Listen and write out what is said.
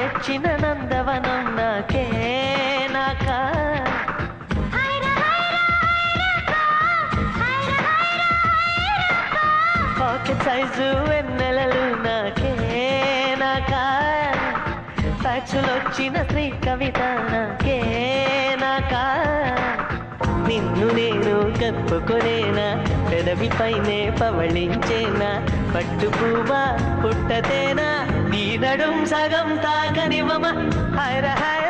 తెచ్చిన నందవనం నాకే నాకా పాకెట్ సైజు వెన్నెలలు నాకే నాకా సాక్షులొచ్చిన శ్రీ కవిత నాకే నాకా నిన్ను నేను కప్పుకొనేనా పెదవి పైనే పవళించేనా పట్టు పువ్వా పుట్టతేనా నీ నడుం సగం తాకనివ్వమా హాయ్ హాయ్